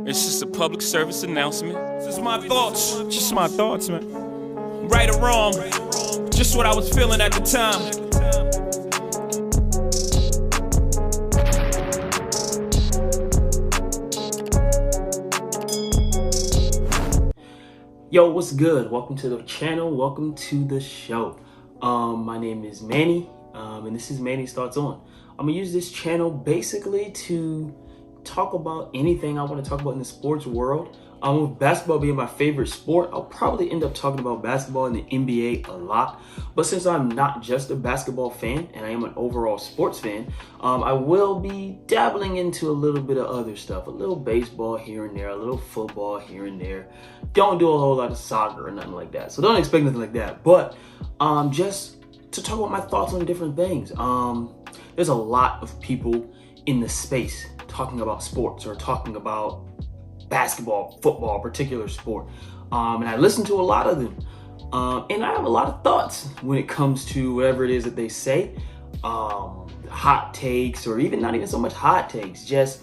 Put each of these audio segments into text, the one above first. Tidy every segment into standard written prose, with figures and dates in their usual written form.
It's just a public service announcement. This is my thoughts. Just my thoughts, man. Right or wrong, just what I was feeling at the time. Yo, what's good? Welcome to the channel. Welcome to the show. My name is Manny, and this is Manny's Thoughts On. I'm gonna use this channel basically to talk about anything I want to talk about in the sports world. With basketball being my favorite sport, I'll probably end up talking about basketball and the NBA a lot. But since I'm not just a basketball fan and I am an overall sports fan, I will be dabbling into a little bit of other stuff, a little baseball here and there, a little football here and there. Don't do a whole lot of soccer or nothing like that. So don't expect nothing like that. But just to talk about my thoughts on different things. There's a lot of people in the space talking about sports or talking about basketball, football, particular sport. And I listen to a lot of them. And I have a lot of thoughts when it comes to whatever it is that they say. Hot takes, or even not even so much hot takes, just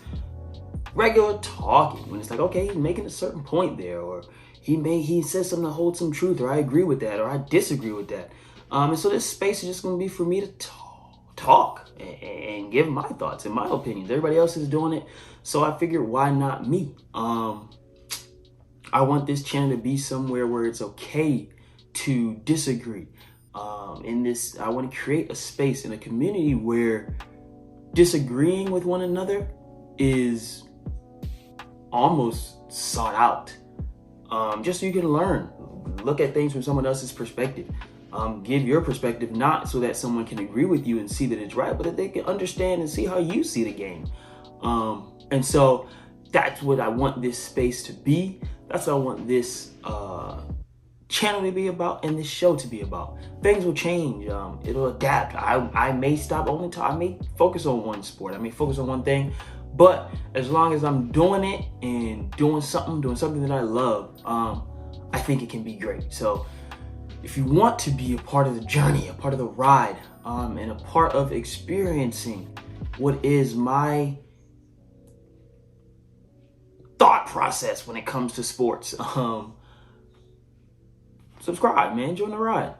regular talking. When it's like, okay, he's making a certain point there, or he says something that holds some truth, or I agree with that, or I disagree with that. And so this space is just going to be for me to talk and give my thoughts and my opinions. Everybody else is doing it, so I figured, why not me? I want this channel to be somewhere where it's okay to disagree. I want to create a space in a community where disagreeing with one another is almost sought out. Just so you can learn, look at things from someone else's perspective. Give your perspective, not so that someone can agree with you and see that it's right, but that they can understand and see how you see the game. And so that's what I want this space to be. That's what I want this channel to be about and this show to be about. Things will change. It'll adapt. I may stop I may focus on one sport. I may focus on one thing. But as long as I'm doing it and doing something that I love, I think it can be great. So if you want to be a part of the journey, a part of the ride, and a part of experiencing what is my thought process when it comes to sports, subscribe, man. Join the ride.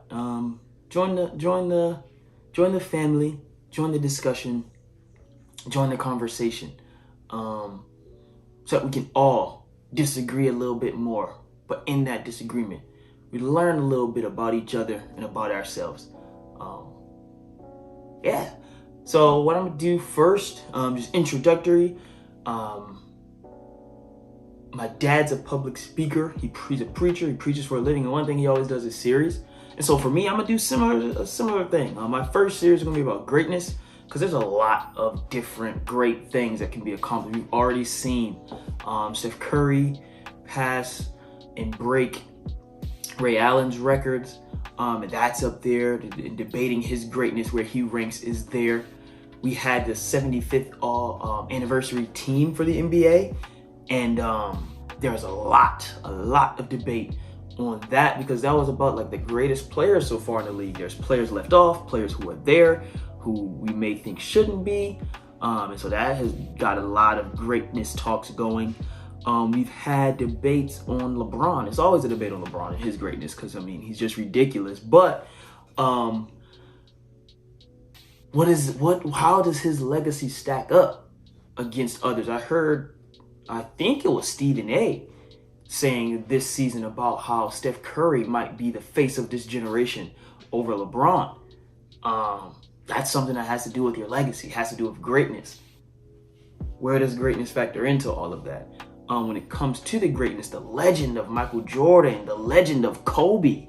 Join the family. Join the discussion. Join the conversation. So that we can all disagree a little bit more, but in that disagreement, we learn a little bit about each other and about ourselves. Yeah. So what I'm gonna do first, just introductory. My dad's a public speaker. He's a preacher. He preaches for a living, and one thing he always does is series. And so for me, I'm gonna do a similar thing. My first series is gonna be about greatness, because there's a lot of different great things that can be accomplished. We've already seen Steph Curry pass and break Ray Allen's records, and that's up there. Debating his greatness, where he ranks, is there. We had the 75th anniversary team for the NBA, and there's a lot of debate on that, because that was about like the greatest players so far in the league. There's players left off, players who are there, who we may think shouldn't be, and so that has got a lot of greatness talks going. We've had debates on LeBron. It's always a debate on LeBron and his greatness, because I mean, he's just ridiculous. But how does his legacy stack up against others? I think it was Stephen A saying this season about how Steph Curry might be the face of this generation over LeBron. That's something that has to do with your legacy, has to do with greatness. Where does greatness factor into all of that? When it comes to the greatness, the legend of Michael Jordan, the legend of Kobe,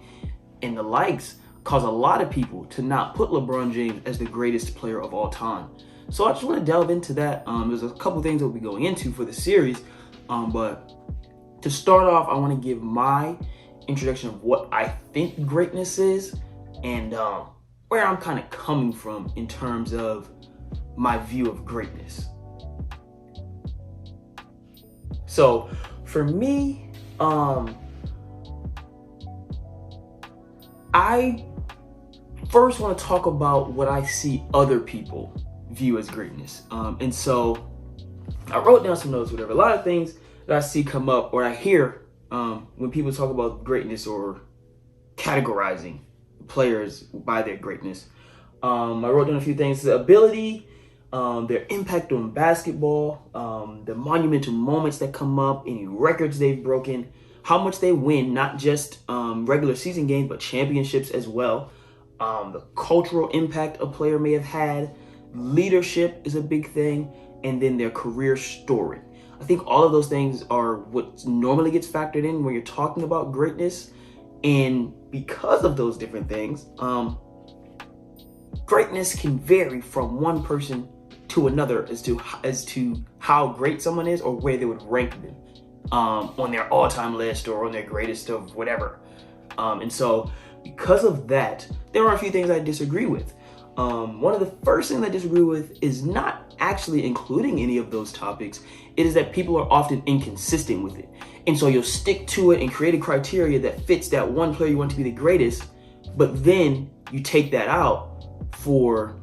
and the likes, cause a lot of people to not put LeBron James as the greatest player of all time. So I just want to delve into that. There's a couple things that we'll be going into for the series, but to start off, I want to give my introduction of what I think greatness is, and where I'm kind of coming from in terms of my view of greatness. So for me, I first want to talk about what I see other people view as greatness. And so I wrote down some notes, whatever. A lot of things that I see come up, or I hear when people talk about greatness or categorizing players by their greatness. I wrote down a few things: the ability, their impact on basketball, the monumental moments that come up, any records they've broken, how much they win, not just regular season games, but championships as well. The cultural impact a player may have had, leadership is a big thing, and then their career story. I think all of those things are what normally gets factored in when you're talking about greatness. And because of those different things, greatness can vary from one person to another as to how great someone is or where they would rank them on their all-time list or on their greatest of whatever. And so because of that, there are a few things I disagree with. One of the first things I disagree with is not actually including any of those topics. It is that people are often inconsistent with it. And so you'll stick to it and create a criteria that fits that one player you want to be the greatest, but then you take that out for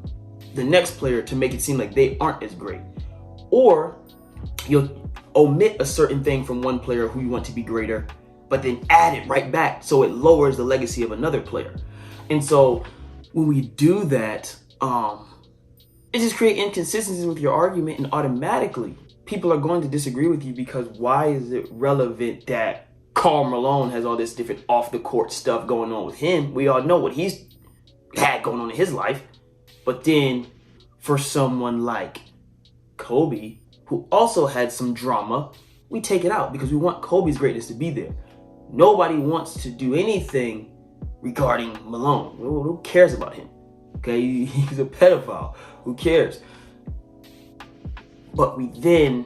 the next player to make it seem like they aren't as great. Or you'll omit a certain thing from one player who you want to be greater, but then add it right back so it lowers the legacy of another player. And so when we do that, it just creates inconsistencies with your argument, and automatically people are going to disagree with you because why is it relevant that Karl Malone has all this different off the court stuff going on with him? We all know what he's had going on in his life. But then for someone like Kobe, who also had some drama, we take it out because we want Kobe's greatness to be there. Nobody wants to do anything regarding Malone. Who cares about him? Okay, he's a pedophile. Who cares? But we then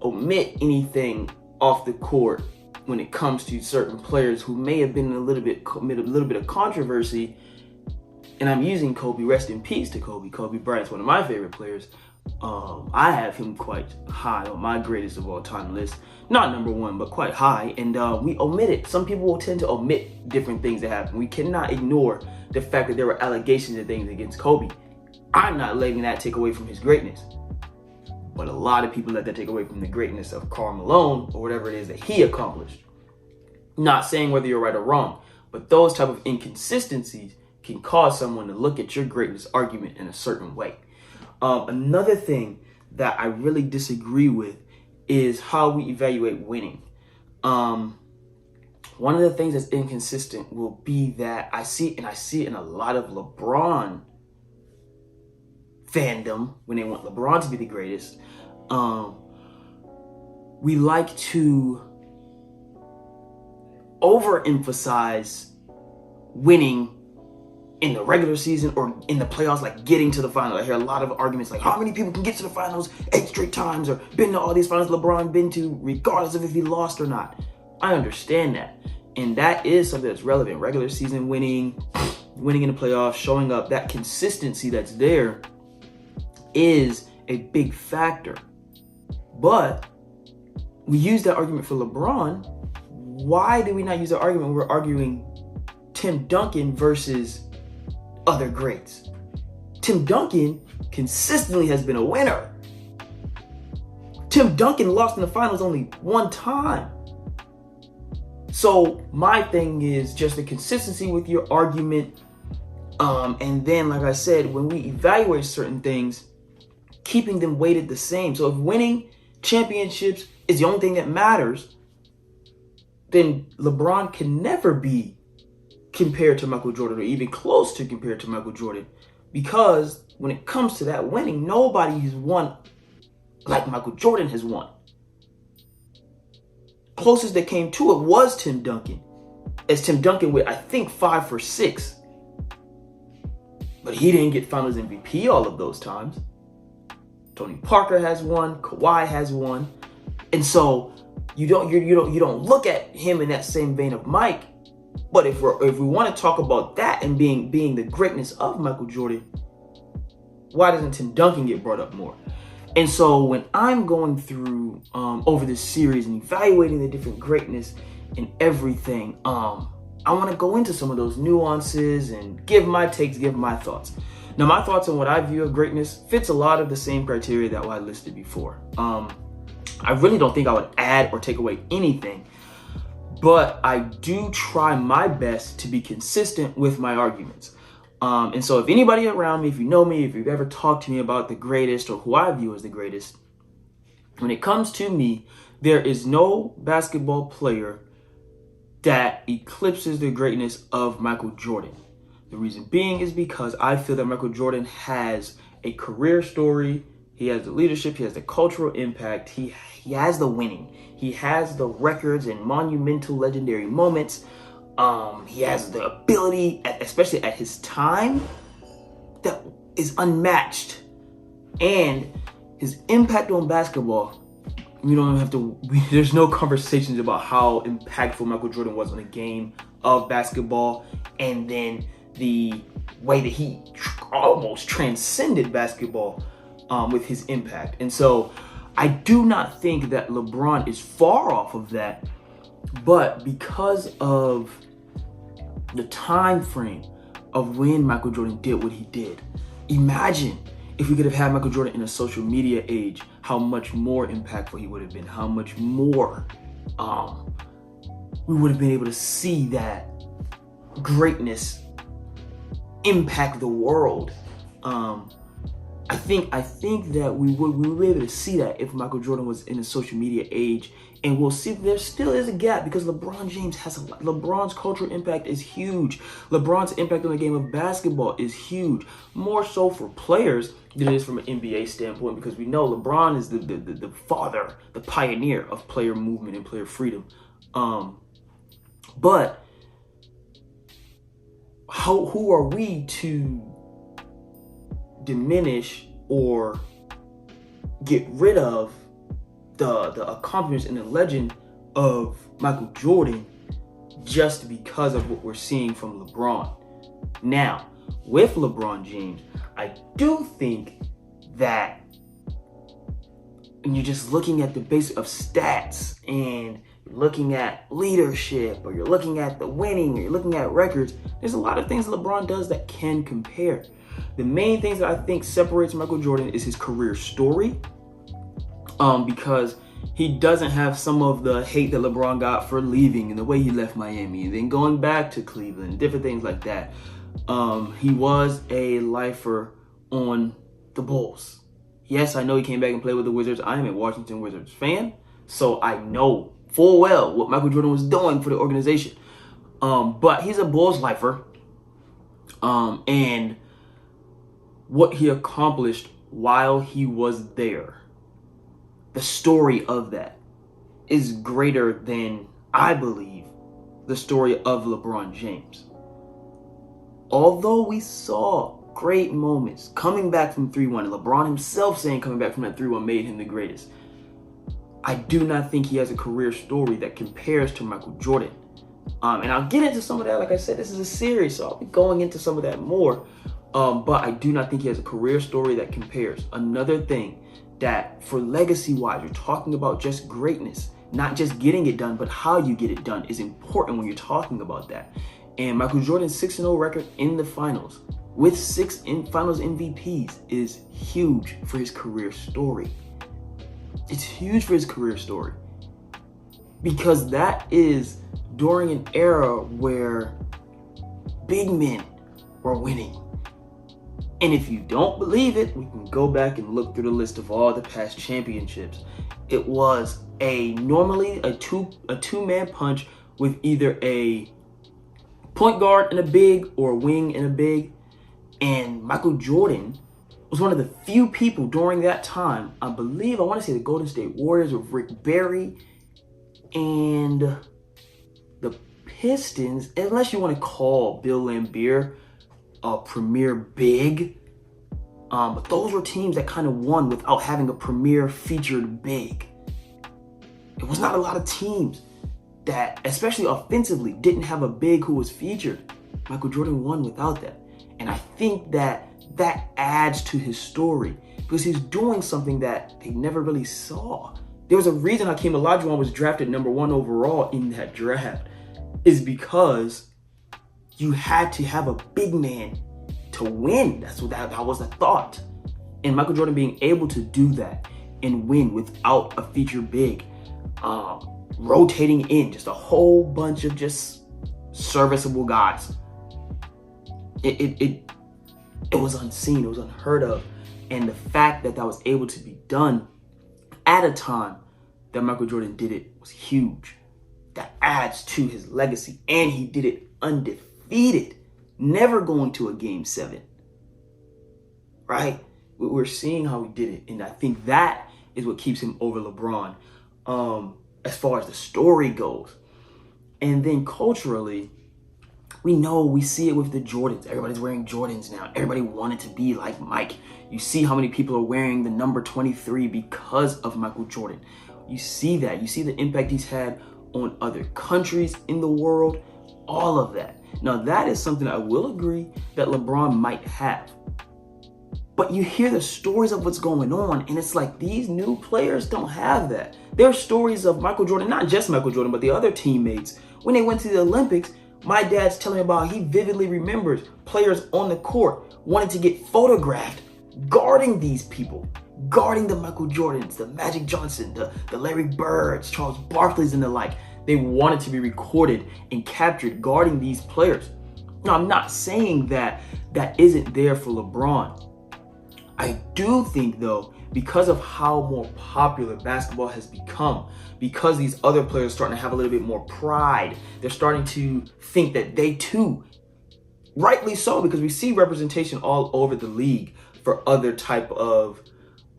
omit anything off the court when it comes to certain players who may have been a little bit of controversy. And I'm using Kobe, rest in peace to Kobe. Kobe Bryant's one of my favorite players. I have him quite high on my greatest of all time list. Not number one, but quite high. And we omit it. Some people will tend to omit different things that happen. We cannot ignore the fact that there were allegations and things against Kobe. I'm not letting that take away from his greatness. But a lot of people let that take away from the greatness of Karl Malone or whatever it is that he accomplished. Not saying whether you're right or wrong, but those type of inconsistencies can cause someone to look at your greatness argument in a certain way. Another thing that I really disagree with is how we evaluate winning. One of the things that's inconsistent will be that I see it in a lot of LeBron fandom when they want LeBron to be the greatest. We like to overemphasize winning in the regular season or in the playoffs, like getting to the finals. I hear a lot of arguments like how many people can get to the finals 8 straight times or been to all these finals LeBron been to, regardless of if he lost or not. I understand that. And that is something that's relevant. Regular season winning in the playoffs, showing up, that consistency that's there is a big factor. But we use that argument for LeBron. Why do we not use that argument when we're arguing Tim Duncan versus other greats? Tim Duncan consistently has been a winner. Tim Duncan lost in the finals only one time. So my thing is just the consistency with your argument. And then, like I said, when we evaluate certain things, keeping them weighted the same. So if winning championships is the only thing that matters, then LeBron can never be compared to Michael Jordan or even close to compared to Michael Jordan. Because when it comes to that winning, nobody has won like Michael Jordan has won. Closest that came to it was Tim Duncan. As Tim Duncan with, I think, 5 for 6. But he didn't get Finals MVP all of those times. Tony Parker has won. Kawhi has won. And so you don't look at him in that same vein of Mike. But if we want to talk about that and being the greatness of Michael Jordan, why doesn't Tim Duncan get brought up more? And so when I'm going through over this series and evaluating the different greatness and everything, I want to go into some of those nuances and give my takes, give my thoughts. Now, my thoughts on what I view of greatness fits a lot of the same criteria that I listed before. I really don't think I would add or take away anything, but I do try my best to be consistent with my arguments. And so if anybody around me, if you know me, if you've ever talked to me about the greatest or who I view as the greatest, when it comes to me, there is no basketball player that eclipses the greatness of Michael Jordan. The reason being is because I feel that Michael Jordan has a career story. He has the leadership. He has the cultural impact. He has the winning. He has the records and monumental legendary moments. He has the ability, especially at his time, that is unmatched. And his impact on basketball, we don't have to, there's no conversations about how impactful Michael Jordan was on the game of basketball, and then the way that he almost transcended basketball with his impact. And so I do not think that LeBron is far off of that, but because of the time frame of when Michael Jordan did what he did, imagine if we could have had Michael Jordan in a social media age, how much more impactful he would have been, how much more we would have been able to see that greatness impact the world. I think that we would be able to see that if Michael Jordan was in a social media age. And we'll see there still is a gap because LeBron James has LeBron's cultural impact is huge. LeBron's impact on the game of basketball is huge, more so for players than it is from an NBA standpoint, because we know LeBron is the father, the pioneer of player movement and player freedom. But who are we to diminish or get rid of the accomplishments and the legend of Michael Jordan just because of what we're seeing from LeBron? Now, with LeBron James, I do think that when you're just looking at the base of stats and looking at leadership, or you're looking at the winning, or you're looking at records, there's a lot of things LeBron does that can compare. The main things that I think separates Michael Jordan is his career story, because he doesn't have some of the hate that LeBron got for leaving and the way he left Miami and then going back to Cleveland, different things like that. He was a lifer on the Bulls. Yes, I know he came back and played with the Wizards. I am a Washington Wizards fan, so I know full well what Michael Jordan was doing for the organization. But he's a Bulls lifer, and what he accomplished while he was there, the story of that is greater than, I believe, the story of LeBron James. Although we saw great moments coming back from 3-1, and LeBron himself saying coming back from that 3-1 made him the greatest, I do not think he has a career story that compares to Michael Jordan. And I'll get into some of that. Like I said, this is a series, so I'll be going into some of that more. But I do not think he has a career story that compares. Another thing that, for legacy-wise, you're talking about just greatness, not just getting it done, but how you get it done is important when you're talking about that. And Michael Jordan's 6-0 record in the finals with 6 finals MVPs is huge for his career story. It's huge for his career story, because that is during an era where big men were winning. And if you don't believe it, we can go back and look through the list of all the past championships. It was normally a two-man punch with either a point guard and a big, or a wing and a big. And Michael Jordan was one of the few people during that time, I want to say the Golden State Warriors with Rick Barry and the Pistons, unless you want to call Bill Laimbeer a premier big. But those were teams that kind of won without having a premier featured big. It was not a lot of teams that, especially offensively, didn't have a big who was featured. Michael Jordan won without that. And I think that adds to his story, because he's doing something that they never really saw. There was a reason Hakeem Olajuwon was drafted #1 overall in that draft, is because you had to have a big man to win. That was the thought. And Michael Jordan being able to do that, and win without a feature big, rotating in just a whole bunch of just serviceable guys. It was unseen, it was unheard of. And the fact that that was able to be done at a time that Michael Jordan did it was huge. That adds to his legacy. And he did it undefeated, never going to a game 7. Right? We're seeing how he did it. And I think that is what keeps him over LeBron as far as the story goes. And then culturally, we see it with the Jordans. Everybody's wearing Jordans now. Everybody wanted to be like Mike. You see how many people are wearing the number 23 because of Michael Jordan. You see that. You see the impact he's had on other countries in the world. All of that. Now, that is something I will agree that LeBron might have. But you hear the stories of what's going on, and it's like these new players don't have that. There are stories of Michael Jordan, not just Michael Jordan, but the other teammates. When they went to the Olympics, my dad's telling me about he vividly remembers players on the court wanting to get photographed guarding these people, guarding the Michael Jordans, the Magic Johnson, the Larry Birds, Charles Barkleys, and the like. They wanted to be recorded and captured guarding these players. Now, I'm not saying that that isn't there for LeBron. I do think, though, because of how more popular basketball has become, because these other players are starting to have a little bit more pride, they're starting to think that they too, rightly so, because we see representation all over the league for other type of,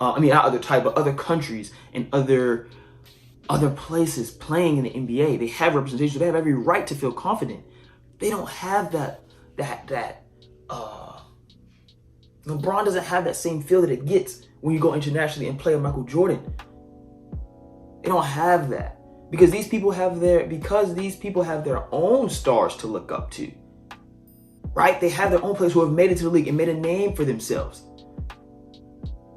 other countries and other places playing in the NBA. They have representation. So they have every right to feel confident. They don't have that LeBron doesn't have that same feel that it gets when you go internationally and play a Michael Jordan. They don't have that because these people have their own stars to look up to, right? They have their own players who have made it to the league and made a name for themselves.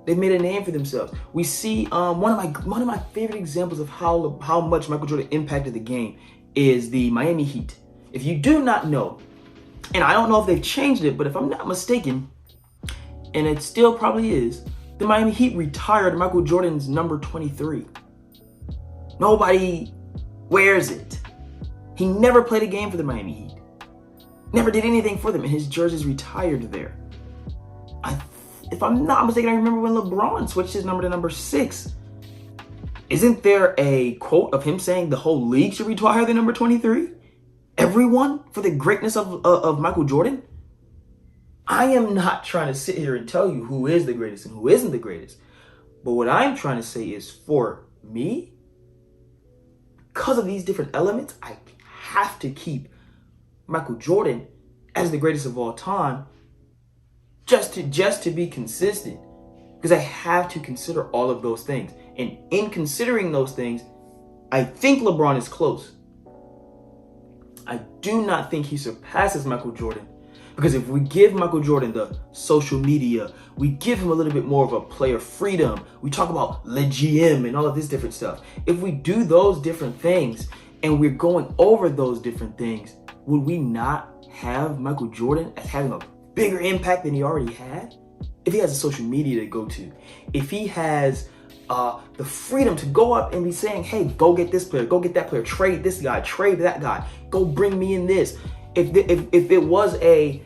They've made a name for themselves. We see one of my favorite examples of how much Michael Jordan impacted the game is the Miami Heat. If you do not know, and I don't know if they've changed it, but if I'm not mistaken, and it still probably is, the Miami Heat retired Michael Jordan's number 23. Nobody wears it. He never played a game for the Miami Heat. Never did anything for them, and his jersey's retired there. If I'm not mistaken, I remember when LeBron switched his number to number 6. Isn't there a quote of him saying the whole league should retire the number 23? Everyone for the greatness of Michael Jordan? I am not trying to sit here and tell you who is the greatest and who isn't the greatest. But what I'm trying to say is, for me, because of these different elements, I have to keep Michael Jordan as the greatest of all time just to be consistent. Because I have to consider all of those things. And in considering those things, I think LeBron is close. I do not think he surpasses Michael Jordan. Because if we give Michael Jordan the social media, we give him a little bit more of a player freedom. We talk about le GM and all of this different stuff. If we do those different things and we're going over those different things, would we not have Michael Jordan as having a bigger impact than he already had? If he has a social media to go to, if he has the freedom to go up and be saying, hey, go get this player, go get that player, trade this guy, trade that guy, go bring me in this. If it was a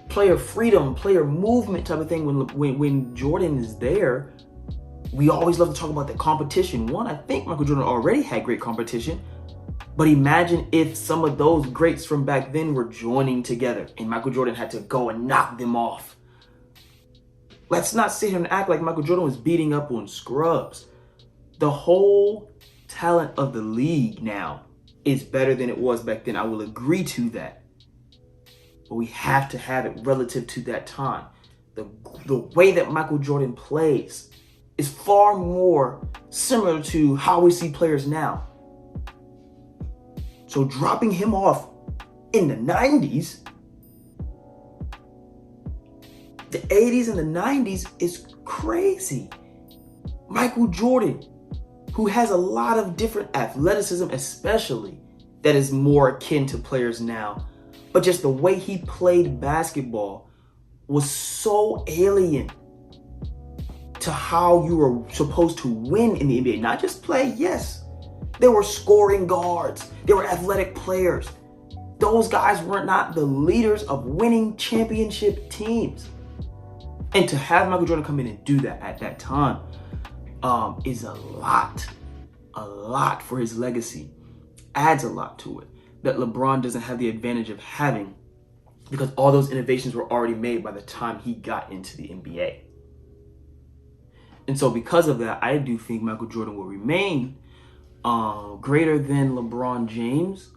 player freedom, player movement type of thing, when Jordan is there, we always love to talk about the competition. One, I think Michael Jordan already had great competition, but imagine if some of those greats from back then were joining together and Michael Jordan had to go and knock them off. Let's not sit here and act like Michael Jordan was beating up on scrubs. The whole talent of the league now is better than it was back then. I will agree to that. But we have to have it relative to that time. The way that Michael Jordan plays is far more similar to how we see players now. So dropping him off in the 90s, the 80s and the 90s is crazy. Michael Jordan, who has a lot of different athleticism, especially, that is more akin to players now. But just the way he played basketball was so alien to how you were supposed to win in the NBA. Not just play, yes. There were scoring guards. There were athletic players. Those guys were not the leaders of winning championship teams. And to have Michael Jordan come in and do that at that time is a lot for his legacy. Adds a lot to it that LeBron doesn't have the advantage of having, because all those innovations were already made by the time he got into the NBA. And so because of that, I do think Michael Jordan will remain greater than LeBron James.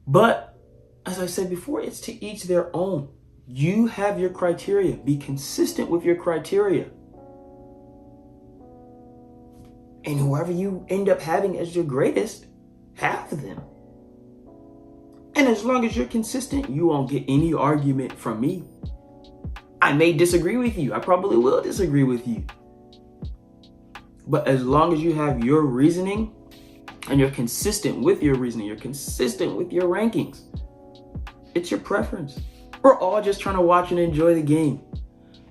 But as I said before, it's to each their own. You have your criteria. Be consistent with your criteria. And whoever you end up having as your greatest, have them. And as long as you're consistent, you won't get any argument from me. I may disagree with you. I probably will disagree with you. But as long as you have your reasoning and you're consistent with your reasoning, you're consistent with your rankings, it's your preference. We're all just trying to watch and enjoy the game.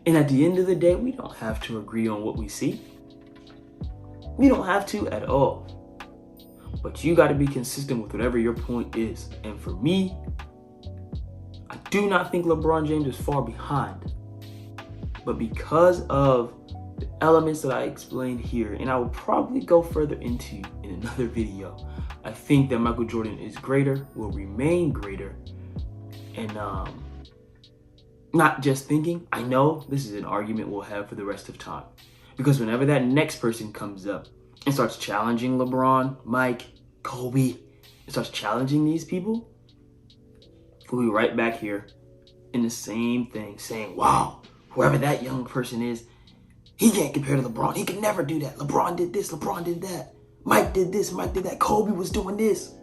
And at the end of the day, we don't have to agree on what we see. We don't have to at all. But you got to be consistent with whatever your point is. And for me, I do not think LeBron James is far behind. But because of the elements that I explained here, and I will probably go further into in another video, I think that Michael Jordan is greater, will remain greater. And not just thinking, I know this is an argument we'll have for the rest of time. Because whenever that next person comes up and starts challenging LeBron, Mike, Kobe, and starts challenging these people, we'll be right back here in the same thing, saying, wow, whoever that young person is, he can't compare to LeBron. He can never do that. LeBron did this, LeBron did that. Mike did this, Mike did that. Kobe was doing this.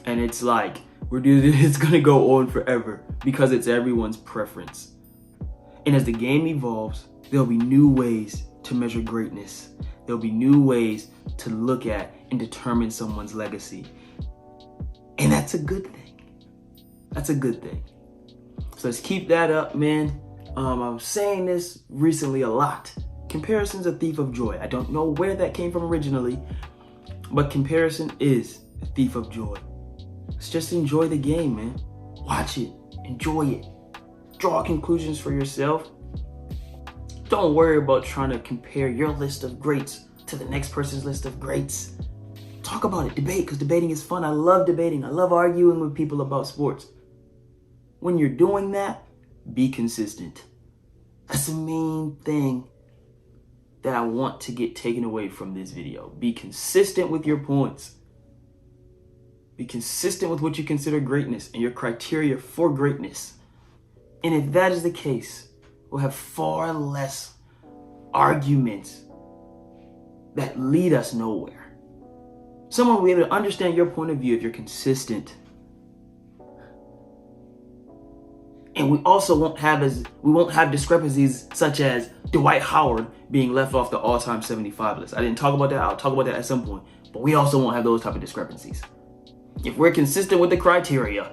And it's like, it's gonna go on forever because it's everyone's preference. And as the game evolves, there'll be new ways to measure greatness. There'll be new ways to look at and determine someone's legacy. And that's a good thing. That's a good thing. So let's keep that up, man. I was saying this recently a lot. Comparison's a thief of joy. I don't know where that came from originally, but comparison is a thief of joy. Let's just enjoy the game, man. Watch it. Enjoy it. Draw conclusions for yourself. Don't worry about trying to compare your list of greats to the next person's list of greats. Talk about it. Debate, because debating is fun. I love debating. I love arguing with people about sports. When you're doing that, be consistent. That's the main thing that I want to get taken away from this video. Be consistent with your points. Be consistent with what you consider greatness and your criteria for greatness. And if that is the case, we'll have far less arguments that lead us nowhere. Someone will be able to understand your point of view if you're consistent. And we also won't have discrepancies such as Dwight Howard being left off the all-time 75 list. I didn't talk about that. I'll talk about that at some point. But we also won't have those type of discrepancies. If we're consistent with the criteria,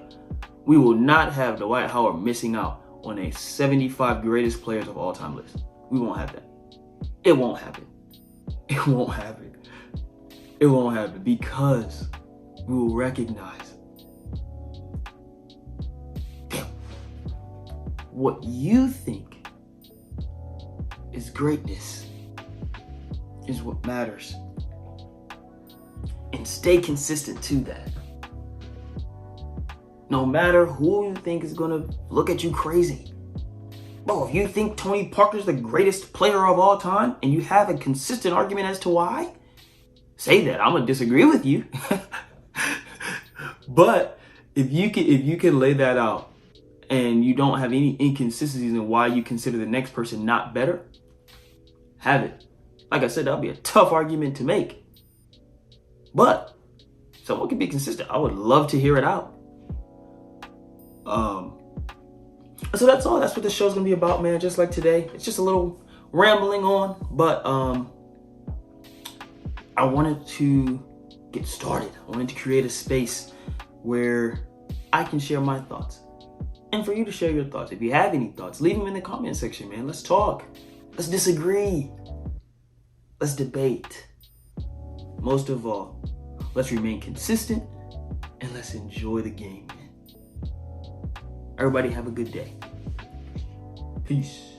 we will not have Dwight Howard missing out on a 75 greatest players of all time list. We won't have that. It won't happen. It won't happen. It won't happen because we will recognize that what you think is greatness is what matters. And stay consistent to that. No matter who you think is gonna look at you crazy. Bro, if you think Tony Parker's the greatest player of all time and you have a consistent argument as to why, say that. I'm gonna disagree with you. But if you can lay that out and you don't have any inconsistencies in why you consider the next person not better, have it. Like I said, that'll be a tough argument to make. But someone can be consistent. I would love to hear it out. So that's all. That's what the show's gonna be about, man. Just like today, it's just a little rambling on, but I wanted to get started. I wanted to create a space where I can share my thoughts, and for you to share your thoughts. If you have any thoughts, leave them in the comment section, man. Let's talk. Let's disagree. Let's debate. Most of all, let's remain consistent and let's enjoy the game, man. Everybody have a good day. Peace.